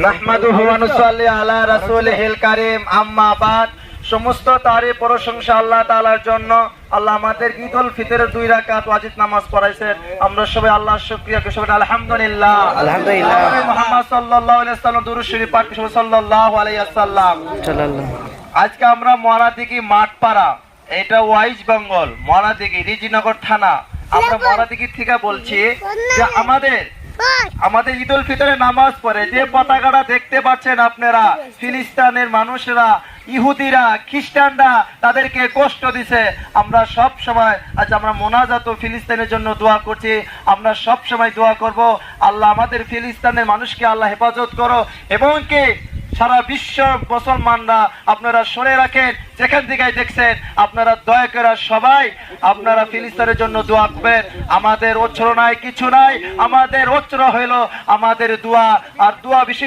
নাহমাদুহু ওয়া নুসাল্লি আলা রাসূলিহিল কারীম, আম্মা বাদ। সমস্ত তারিফ প্রশংসা আল্লাহ তাআলার জন্য। আল্লাহ আমাদের ঈদ উল ফিতরের 2 রাকাত ওয়াজিব নামাজ পড়াইছেন। আমরা সবাই আল্লাহর শুকরিয়া করি, সবাই আলহামদুলিল্লাহ। আলহামদুলিল্লাহ। মুহাম্মদ সাল্লাল্লাহু আলাইহি ওয়াসাল্লাম দুরূদ শরীফ পাঠ করি, সাল্লাল্লাহু আলাইহি ওয়াসাল্লাম। আজকে আমরা মরাদিঘি মাঠপাড়া, এটা ওয়াইজ বেঙ্গল, মরাদিঘি রিজিনগর থানা। আমরা মরাদিঘি থেকে বলছি যে আমাদের ঈদ উল ফিতরের নামাজ পড়ে যে পতাকাটা দেখতে পাচ্ছেন আপনারা, ফিলিস্তিনের মানুষরা, ইহুদিরা, খ্রিস্টানরা তাদেরকে কষ্ট দিছে। আমরা সব সময় আজ আমরা মোনাজাত ফিলিস্তিনের জন্য দোয়া করছি। আমরা সব সময় দোয়া করব, আল্লাহ আমাদের ফিলিস্তিনের মানুষকে আল্লাহ হেফাজত করো, এবং কি সারা বিশ্ব মুসলমানরা আপনারা শুনে রাখেন, যেখান থেকে দেখছেন আপনারা দয়া করে সবাই আপনারা ফিলিস্তিনের জন্য দোয়া করবেন। আমাদের অস্ত্র নাই, কিছু নাই, আমাদের অস্ত্র হইল আমাদের দোয়া, আর দোয়া বেশি